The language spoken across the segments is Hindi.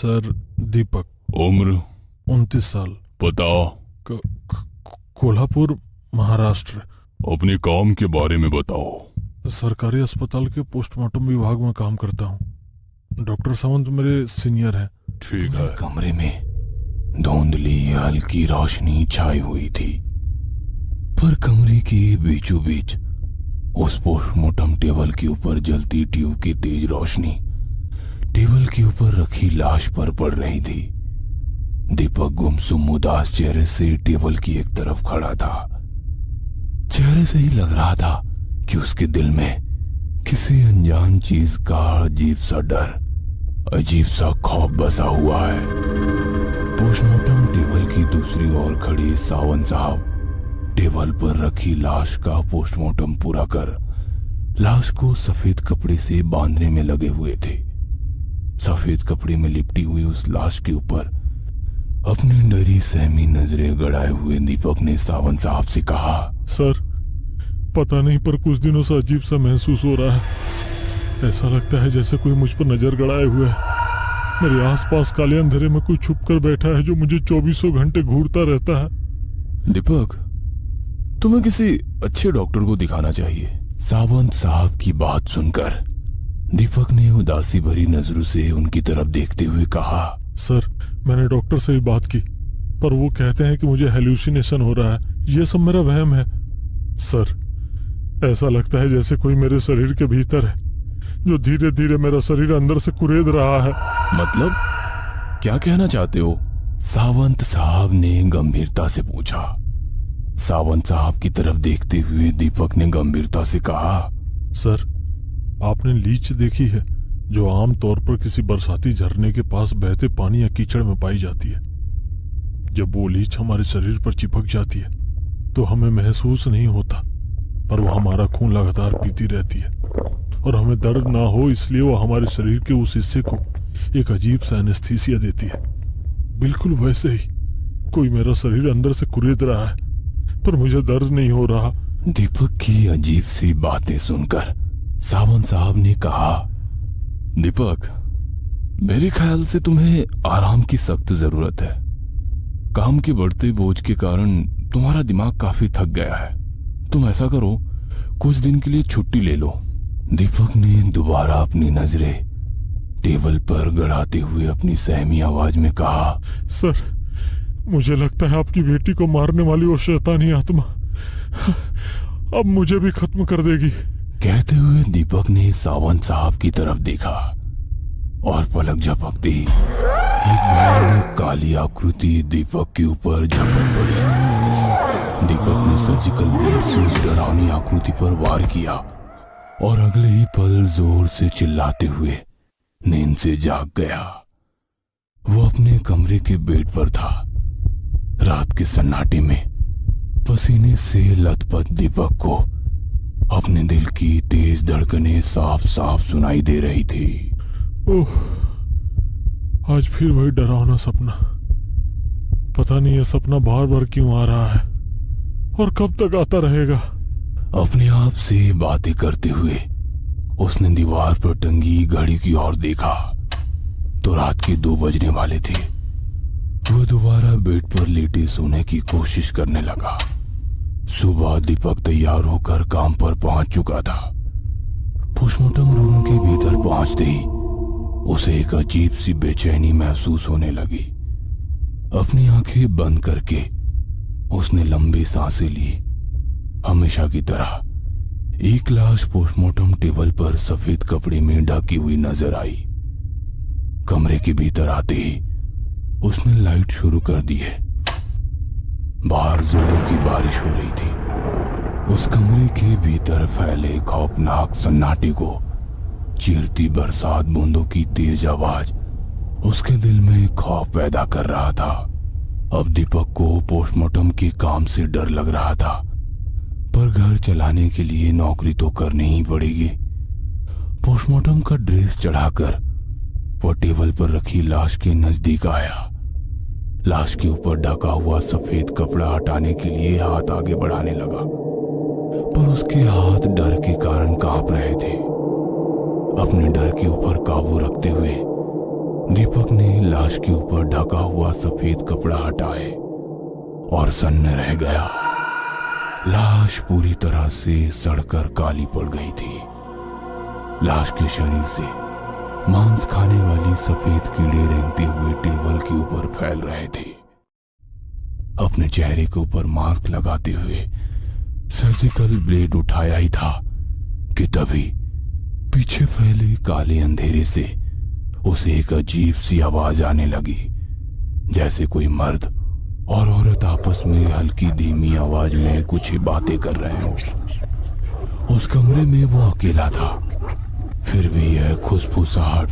सर, दीपक। उम्र? 29 साल। पता? कोल्हापुर, महाराष्ट्र। अपने काम के बारे में बताओ। सरकारी अस्पताल के पोस्टमार्टम विभाग में काम करता हूँ। डॉक्टर सावंत मेरे सीनियर हैं। ठीक है। कमरे में धुंधली हल्की रोशनी छाई हुई थी, पर कमरे के बीचों बीच उस पोस्टमार्टम टेबल के ऊपर जलती ट्यूब की तेज रोशनी टेबल के ऊपर रखी लाश पर पड़ रही थी। दीपक गुमसुम उदास चेहरे से टेबल की एक तरफ खड़ा था। चेहरे से ही लग रहा था कि उसके दिल में किसी अनजान चीज का अजीब सा डर, अजीब सा खौफ बसा हुआ है। पोस्टमार्टम टेबल की दूसरी ओर खड़े सावंत साहब टेबल पर रखी लाश का पोस्टमार्टम पूरा कर लाश को सफेद कपड़े से बांधने में लगे हुए थे। सफेद कपड़े में लिपटी हुई उस लाश के ऊपर अपनी डरी सहमी नजरें गड़ाए हुए दीपक ने सावंत साहब से कहा, सर, पता नहीं पर कुछ दिनों से अजीब सा महसूस हो रहा है। ऐसा लगता है जैसे कोई मुझ पर नजर गड़ाए हुए है। मेरे आसपास काले अंधेरे में कोई छुप कर बैठा है जो मुझे 24 घंटे घूरता रहता है। दीपक, तुम्हें किसी अच्छे डॉक्टर को दिखाना चाहिए। सावंत साहब की बात सुनकर दीपक ने उदासी भरी नजरों से उनकी तरफ देखते हुए कहा, सर, मैंने डॉक्टर से ही बात की, पर वो कहते हैं कि मुझे हेलुसिनेशन हो रहा है। ये सब मेरा वहम है। सर, ऐसा लगता है जैसे कोई मेरे शरीर के भीतर है, जो धीरे धीरे मेरा शरीर अंदर से कुरेद रहा है। मतलब क्या कहना चाहते हो? सावंत साहब ने गंभीरता से पूछा। सावंत साहब की तरफ देखते हुए दीपक ने गंभीरता से कहा, सर, आपने लीच देखी है जो आम तौर पर किसी बरसाती झरने के पास बहते पानी या कीचड़ में पाई जाती है। जब वो लीच हमारे शरीर पर चिपक जाती है तो हमें महसूस नहीं होता, पर वो हमारा खून लगातार पीती रहती है और हमें दर्द ना हो इसलिए वो हमारे शरीर के उस हिस्से को एक अजीब सा एनेस्थीसिया देती है। बिल्कुल वैसे ही कोई मेरा शरीर अंदर से कुरेद रहा है, पर मुझे दर्द नहीं हो रहा। दीपक की अजीब सी बातें सुनकर सावंत साहब ने कहा, दीपक, मेरे ख्याल से तुम्हें आराम की सख्त जरूरत है। काम के बढ़ते बोझ के कारण तुम्हारा दिमाग काफी थक गया है। तुम ऐसा करो, कुछ दिन के लिए छुट्टी ले लो। दीपक ने दोबारा अपनी नजरें टेबल पर गड़ाते हुए अपनी सहमी आवाज में कहा, सर, मुझे लगता है आपकी बेटी को मारने वाली वो शैतानी आत्मा अब मुझे भी खत्म कर देगी। कहते हुए दीपक ने सावंत साहब की तरफ देखा और पलक झपकते ही एक भयानक काली आकृति दीपक के ऊपर झपट पड़ी। दीपक ने सर्जिकल ब्लेड से उस डरावनी आकृति पर वार किया और अगले ही पल जोर से चिल्लाते हुए नींद से जाग गया। वो अपने कमरे के बेड पर था। रात के सन्नाटे में पसीने से लथपथ दीपक को अपने दिल की तेज धड़कनें साफ साफ सुनाई दे रही थी। ओह, आज फिर वही डरावना सपना। पता नहीं ये सपना बार बार क्यों आ रहा है और कब तक आता रहेगा। अपने आप से बातें करते हुए उसने दीवार पर टंगी घड़ी की ओर देखा तो रात के 2 बजने वाले थे। वो दोबारा बेड पर लेटे सोने की कोशिश करने लगा। सुबह दीपक तैयार होकर काम पर पहुंच चुका था। पोस्टमार्टम रूम के भीतर पहुंचते ही उसे एक अजीब सी बेचैनी महसूस होने लगी। अपनी आंखें बंद करके उसने लंबी सांसें ली। हमेशा की तरह एक लाश पोस्टमार्टम टेबल पर सफेद कपड़े में ढकी हुई नजर आई। कमरे के भीतर आते ही उसने लाइट शुरू कर दी है। बाहर जोरों की बारिश हो रही थी। उस कमरे के भीतर फैले खौफनाक सन्नाटे को चीरती बरसात बूंदों की तेज आवाज उसके दिल में खौफ पैदा कर रहा था। अब दीपक को पोस्टमार्टम के काम से डर लग रहा था, पर घर चलाने के लिए नौकरी तो करनी ही पड़ेगी। पोस्टमार्टम का ड्रेस चढ़ाकर वो टेबल पर रखी लाश के नजदीक आया। लाश के ऊपर ढका हुआ सफेद कपड़ा हटाने के लिए हाथ आगे बढ़ाने लगा, पर उसके हाथ डर के कारण कांप रहे थे। अपने डर के ऊपर काबू रखते हुए दीपक ने लाश के ऊपर ढका हुआ सफेद कपड़ा हटाए और सन्न रह गया। लाश पूरी तरह से सड़कर काली पड़ गई थी। लाश के शरीर से मांस खाने वाली सफेद कीड़े रेंगते हुए टेबल के ऊपर फैल रहे थे। अपने चेहरे के ऊपर मास्क लगाते हुए सर्जिकल ब्लेड उठाया ही था कि तभी पीछे फैले काले अंधेरे से उसे एक अजीब सी आवाज आने लगी, जैसे कोई मर्द और औरत आपस में हल्की धीमी आवाज में कुछ बातें कर रहे हो। उस कमरे में वो अकेला था, फिर भी यह खुशफुसाहट,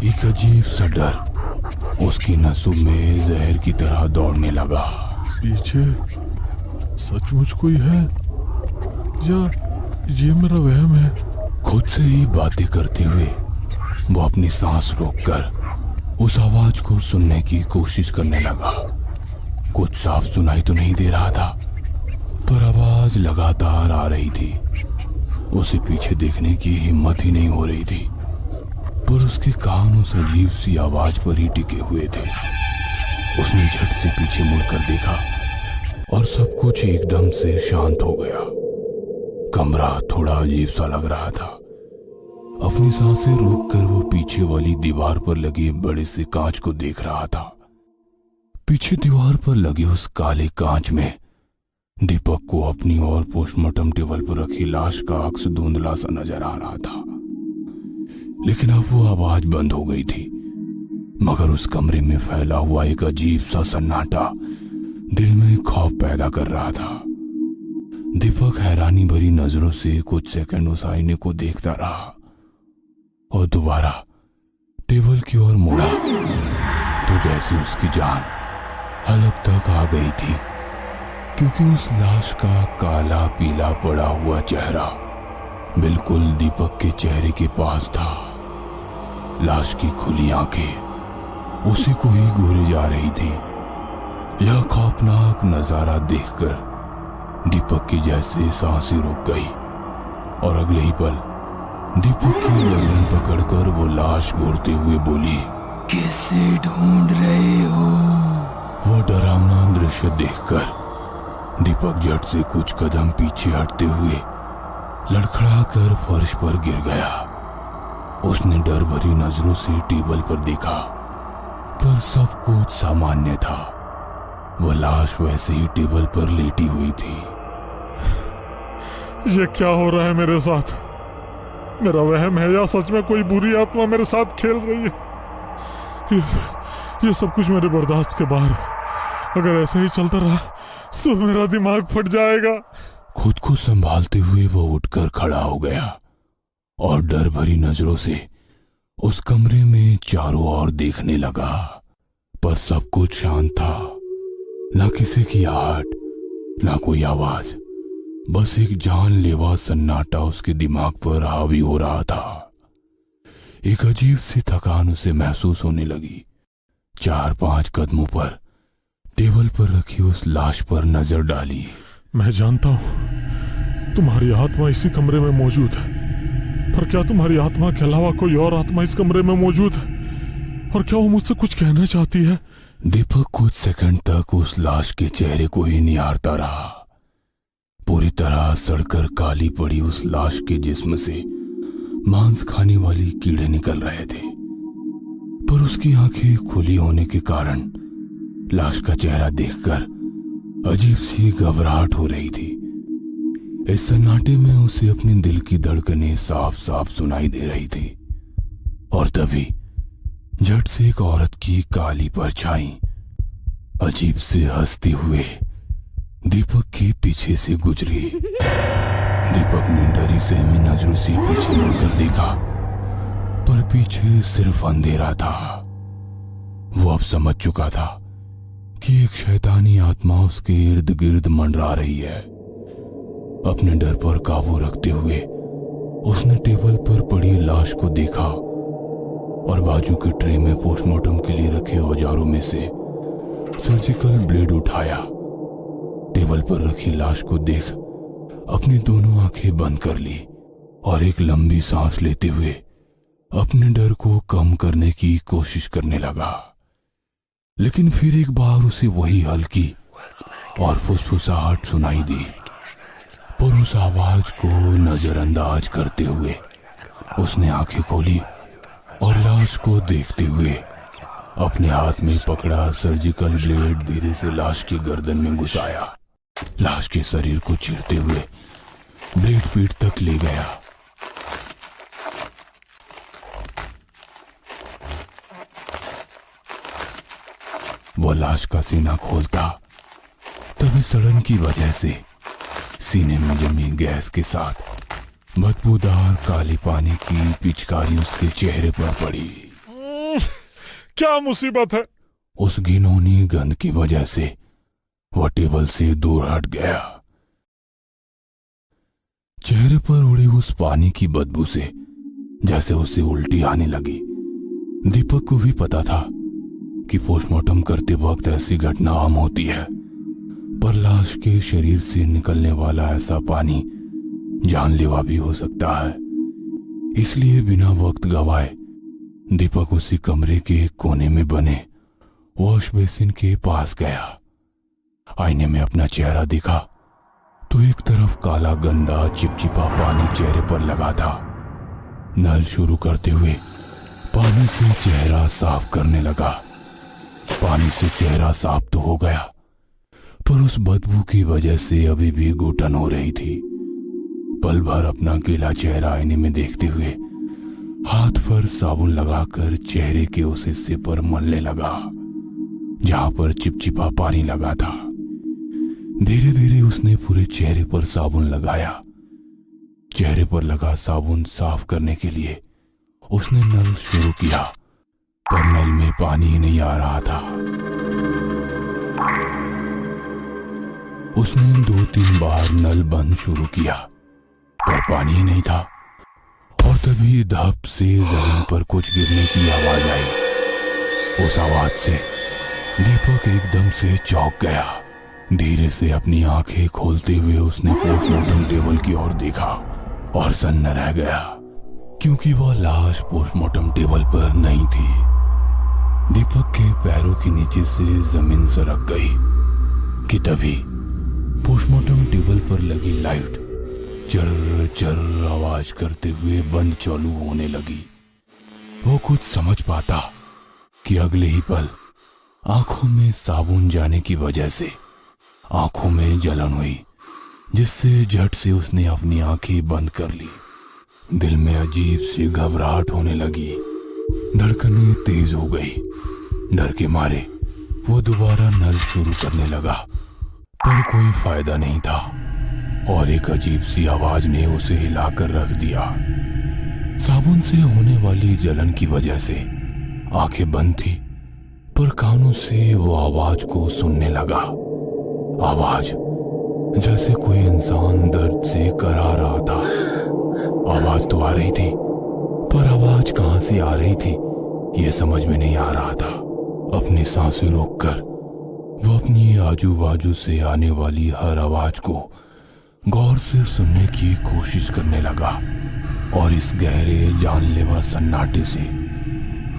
एक अजीब सा डर उसकी नसों में जहर की तरह दौड़ने लगा। पीछे सचमुच कोई है या ये मेरा वहम है? खुद से ही बातें करते हुए वो अपनी सांस रोककर उस आवाज को सुनने की कोशिश करने लगा। कुछ साफ सुनाई तो नहीं दे रहा था, पर आवाज लगातार आ रही थी। उसे पीछे देखने की हिम्मत ही नहीं हो रही थी, पर उसके कान उस अजीब सी आवाज पर ही टिके हुए थे। उसने झट से पीछे मुड़कर देखा और सब कुछ एकदम से शांत हो गया। कमरा थोड़ा अजीब सा लग रहा था। अपनी सांसें रोककर वो पीछे वाली दीवार पर लगे बड़े से कांच को देख रहा था। पीछे दीवार पर लगे उस काले कांच में दीपक को अपनी और पोस्टमार्टम टेबल पर रखी लाश का अक्स धुंधला सा नजर आ रहा था। लेकिन अब वो आवाज बंद हो गई थी, मगर उस कमरे में फैला हुआ एक अजीब सा सन्नाटा दिल में खौफ पैदा कर रहा था। दीपक हैरानी भरी नजरों से कुछ सेकंड उस आईने को देखता रहा और दोबारा टेबल की ओर मुड़ा तो जैसे उसकी जान हलक तक आ गई थी, क्योंकि उस लाश का काला पीला पड़ा हुआ चेहरा बिल्कुल दीपक के चेहरे के पास था। लाश की खुली आंखें उसी को ही घूरे जा रही थी। यह खौफनाक नजारा देखकर दीपक की जैसे सांसें रुक गई और अगले ही पल दीपक की गर्दन पकड़कर वो लाश घूरते हुए बोली, किसे ढूंढ रहे हो? वो डरावना दृश्य देखकर दीपक झट से कुछ कदम पीछे हटते हुए लड़खड़ा कर फर्श पर गिर गया। उसने डर भरी नजरों से टेबल पर देखा, पर सब कुछ सामान्य था। वह लाश वैसे ही टेबल पर लेटी हुई थी। ये क्या हो रहा है मेरे साथ? मेरा वहम है या सच में कोई बुरी आत्मा मेरे साथ खेल रही है? ये सब कुछ मेरे बर्दाश्त के बाहर है। अगर ऐसे ही चलता रहा तो मेरा दिमाग फट जाएगा। खुद को संभालते हुए वो उठकर खड़ा हो गया और डर भरी नजरों से उस कमरे में चारों ओर देखने लगा, पर सब कुछ शांत था। ना किसी की आहट, ना कोई आवाज, बस एक जानलेवा सन्नाटा उसके दिमाग पर हावी हो रहा था। एक अजीब सी थकान उसे महसूस होने लगी। 4-5 कदमों पर टेबल पर रखी उस लाश पर नजर डाली। मैं जानता हूं तुम्हारी आत्मा इसी कमरे में मौजूद है, पर क्या तुम्हारी आत्मा के अलावा कोई और आत्मा इस कमरे में मौजूद है? और क्या वो मुझसे कुछ कहना चाहती है? दीपक कुछ सेकंड तक उस लाश के चेहरे को ही निहारता रहा। पूरी तरह सड़कर काली पड़ी उस लाश के जिस्म से मांस खाने वाली कीड़े निकल रहे थे, पर उसकी आंखें खुली होने के कारण लाश का चेहरा देखकर अजीब सी घबराहट हो रही थी। इस सन्नाटे में उसे अपने दिल की धड़कनें साफ साफ सुनाई दे रही थी। और तभी झट से एक औरत की काली परछाई अजीब से हंसते हुए दीपक के पीछे से गुजरी। दीपक ने डरी सहमी नजरों से पीछे मुड़कर देखा, पर पीछे सिर्फ अंधेरा था। वो अब समझ चुका था कि एक शैतानी आत्मा उसके इर्द गिर्द मंडरा रही है। अपने डर पर काबू रखते हुए उसने टेबल पर पड़ी लाश को देखा और बाजू के ट्रे में पोस्टमार्टम के लिए रखे औजारों में से सर्जिकल ब्लेड उठाया। टेबल पर रखी लाश को देख अपनी दोनों आंखें बंद कर ली और एक लंबी सांस लेते हुए अपने डर को कम करने की कोशिश करने लगा, लेकिन फिर एक बार उसे वही हल्की और फुसफुसाहट सुनाई दी। पर उस आवाज को नजरअंदाज करते हुए उसने आंखें खोली और लाश को देखते हुए अपने हाथ में पकड़ा सर्जिकल ब्लेड धीरे से लाश की गर्दन में घुसाया। लाश के शरीर को चीरते हुए ब्लेड पीठ तक ले गया। वह लाश का सीना खोलता, तभी सड़न की वजह से सीने में जमी गैस के साथ बदबूदार काले पानी की पिचकारी उसके चेहरे पर पड़ी। क्या मुसीबत है? उस घिनौनी गंध की वजह से वह टेबल से दूर हट गया। चेहरे पर उड़े उस पानी की बदबू से जैसे उसे उल्टी आने लगी। दीपक को भी पता था कि पोस्टमार्टम करते वक्त ऐसी घटना आम होती है, पर लाश के शरीर से निकलने वाला ऐसा पानी जानलेवा भी हो सकता है। इसलिए बिना वक्त गवाए दीपक उसी कमरे के कोने में बने वॉश बेसिन के पास गया। आईने में अपना चेहरा दिखा तो एक तरफ काला गंदा चिपचिपा पानी चेहरे पर लगा था। नल शुरू करते हुए पानी से चेहरा साफ करने लगा। पानी से चेहरा साफ तो हो गया, पर उस बदबू की वजह से अभी भी घुटन हो रही थी। पल भर अपना गीला चेहरा आईने में देखते हुए हाथ पर साबुन लगाकर चेहरे के उस हिस्से पर मलने लगा जहां पर चिपचिपा पानी लगा था। धीरे धीरे उसने पूरे चेहरे पर साबुन लगाया। चेहरे पर लगा साबुन साफ करने के लिए उसने नल शुरू किया, पर नल में पानी ही नहीं आ रहा था। उसने 2-3 बार नल बंद शुरू किया, पर पानी ही नहीं था। और तभी धप से जमीन पर कुछ गिरने की आवाज आई। उस आवाज से दीपक एकदम से चौंक गया। धीरे से अपनी आंखें खोलते हुए उसने पोस्टमार्टम टेबल की ओर देखा और सन्न रह गया, क्योंकि वह लाश पोस्टमार्टम टेबल पर नहीं थी। दीपक के पैरों के नीचे से जमीन सरक गई कि तभी पोस्टमार्टम टेबल पर लगी लाइट चर चर आवाज करते हुए बंद चालू होने लगी। वो कुछ समझ पाता कि अगले ही पल आंखों में साबुन जाने की वजह से आंखों में जलन हुई, जिससे झट से उसने अपनी आंखें बंद कर ली। दिल में अजीब सी घबराहट होने लगी, धड़कनें तेज हो गई। डर के मारे वो दोबारा नल शुरू करने लगा, पर कोई फायदा नहीं था और एक अजीब सी आवाज ने उसे हिलाकर रख दिया। साबुन से होने वाली जलन की वजह से आंखें बंद थी, पर कानों से वो आवाज को सुनने लगा। आवाज जैसे कोई इंसान दर्द से करा रहा था। आवाज तो आ रही थी, पर आवाज कहां से आ रही थी ये समझ में नहीं आ रहा था। अपनी सांसें रोककर वो अपनी आजू बाजू से आने वाली हर आवाज को गौर से सुनने की कोशिश करने लगा और इस गहरे जानलेवा सन्नाटे से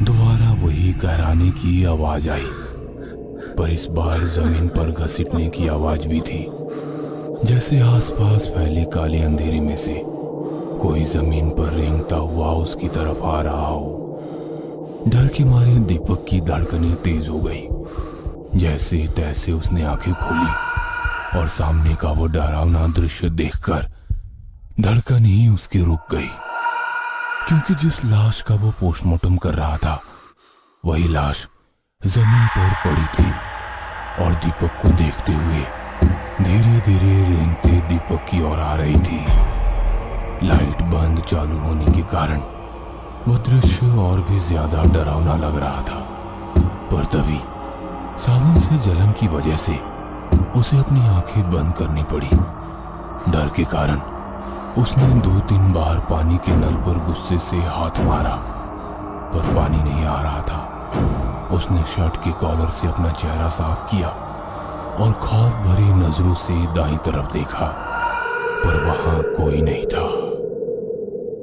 दोबारा वही कहराने की आवाज आई, पर इस बार जमीन पर घसीटने की आवाज भी थी। जैसे आसपास फैले काले अंधेरे में से कोई जमीन पर रेंगता हुआ उसकी तरफ आ रहा हो। डर के मारे दीपक की धड़कनें तेज हो गई। जैसे तैसे उसने आंखें खोली और सामने का वो डरावना दृश्य देखकर धड़कन ही उसकी रुक गई, क्योंकि जिस लाश का वो पोस्टमार्टम कर रहा था वही लाश जमीन पर पड़ी थी और दीपक को देखते हुए धीरे धीरे रेंगते दीपक की ओर आ रही थी। लाइट बंद चालू होने के कारण वो दृश्य और भी ज्यादा डरावना लग रहा था, पर तभी साबुन से जलन की वजह से उसे अपनी आंखें बंद करनी पड़ी। डर के कारण उसने 2-3 बार पानी के नल पर गुस्से से हाथ मारा, पर पानी नहीं आ रहा था। उसने शर्ट के कॉलर से अपना चेहरा साफ किया और खौफ भरी नजरों से दाईं तरफ देखा, पर वहां कोई नहीं था।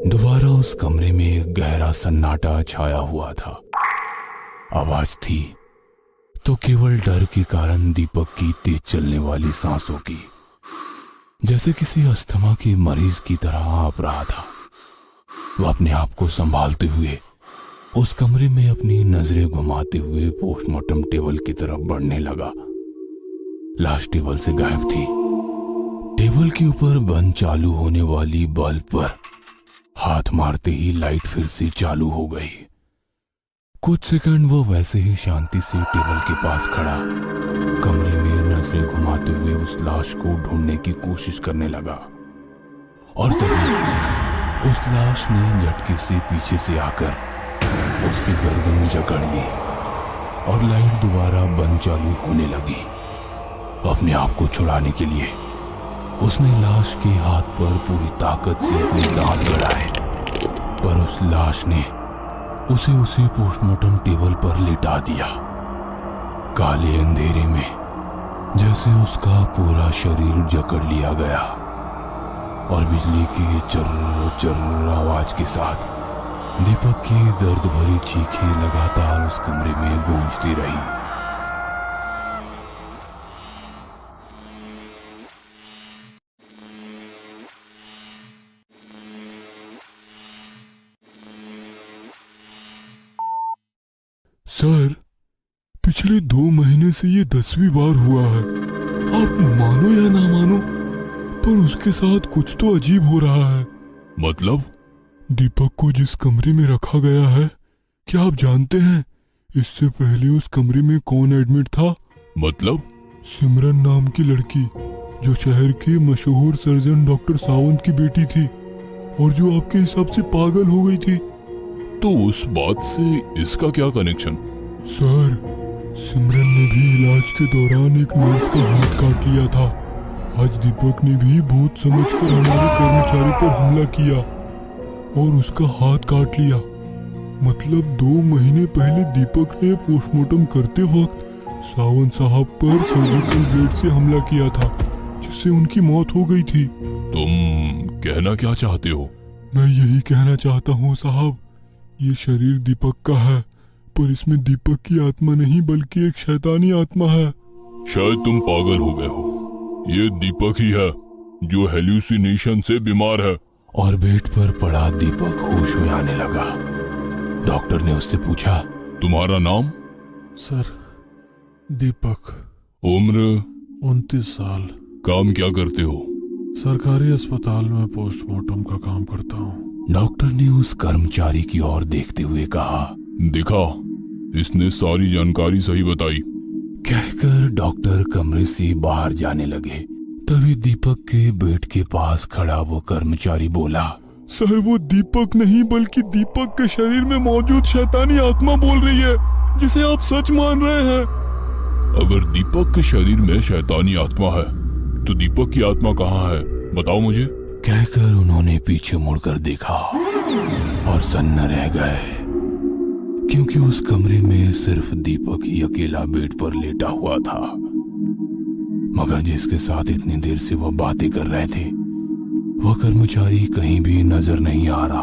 दोबारा उस कमरे में एक गहरा सन्नाटा छाया हुआ था। आवाज थी तो केवल डर के कारण दीपक की तेज चलने वाली सांसों की, जैसे किसी अस्थमा के मरीज की तरह आप रहा था। वह अपने आप को संभालते हुए उस कमरे में अपनी नजरें घुमाते हुए पोस्टमार्टम टेबल की तरफ बढ़ने लगा। लाश टेबल से गायब थी। टेबल के ऊपर बंद चालू होने वाली बल्ब पर हाथ मारते ही लाइट फिर से चालू हो गई। कुछ सेकंड वो वैसे ही शांति से टेबल के पास खड़ा कमरे में नजरें घुमाते हुए उस लाश को ढूंढने की कोशिश करने लगा, और तभी उस लाश ने झटके से पीछे से आकर उसकी गर्दन जकड़ ली और लाइट दोबारा बंद चालू होने लगी। अपने आप को छुड़ाने के लिए उसने लाश के हाथ पर पूरी ताकत से अपने दांत गड़ाए, पर उस लाश ने उसे पोस्टमार्टम टेबल पर लिटा दिया। काले अंधेरे में जैसे उसका पूरा शरीर जकड़ लिया गया और बिजली की चर्र चर्र आवाज के साथ दीपक की दर्द भरी चीखें लगातार उस कमरे में गूंजती रही। सर, पिछले 2 महीने से ये 10वीं बार हुआ है। आप मानो या ना मानो, पर उसके साथ कुछ तो अजीब हो रहा है। मतलब? दीपक को जिस कमरे में रखा गया है, क्या आप जानते हैं इससे पहले उस कमरे में कौन एडमिट था? मतलब? सिमरन नाम की लड़की, जो शहर के मशहूर सर्जन डॉक्टर सावंत की बेटी थी और जो आपके हिसाब से पागल हो गई थी। तो उस बात से इसका क्या कनेक्शन? सर, सिमरन ने भी इलाज के दौरान एक नर्स का हाथ काट लिया था। आज दीपक ने भी भूत समझकर हमारे कर्मचारी पर हमला किया और उसका हाथ काट लिया। मतलब 2 महीने पहले दीपक ने पोस्टमार्टम करते वक्त सावंत साहब पर सर्जिकल ब्लेड से हमला किया था, जिससे उनकी मौत हो गई थी। तुम कहना क्या चाहते हो? मैं यही कहना चाहता हूँ साहब, ये शरीर दीपक का है, पर इसमें दीपक की आत्मा नहीं बल्कि एक शैतानी आत्मा है। शायद तुम पागल हो गए हो। ये दीपक ही है जो हेल्यूसिनेशन से बीमार है। और बेड पर पड़ा दीपक होश में आने लगा। डॉक्टर ने उससे पूछा, तुम्हारा नाम? सर, दीपक। उम्र? 29 साल। काम क्या करते हो? सरकारी अस्पताल में पोस्टमार्टम का काम करता हूँ। डॉक्टर ने उस कर्मचारी की ओर देखते हुए कहा। दिखा, इसने सारी जानकारी सही बताई। कहकर डॉक्टर कमरे से बाहर जाने लगे। तभी दीपक के बेड के पास खड़ा वो कर्मचारी बोला, सर, वो दीपक नहीं बल्कि दीपक के शरीर में मौजूद शैतानी आत्मा बोल रही है, जिसे आप सच मान रहे हैं। अगर दीपक के शरीर में शैतानी आत्मा है तो दीपक की आत्मा कहाँ है? बताओ मुझे। कहकर उन्होंने पीछे मुड़कर देखा और सन्न रह गए, क्योंकि उस कमरे में सिर्फ दीपक ही अकेला बेड पर लेटा हुआ था। मगर जिसके साथ इतनी देर से वह बातें कर रहे थे, वह कर्मचारी कहीं भी नजर नहीं आ रहा।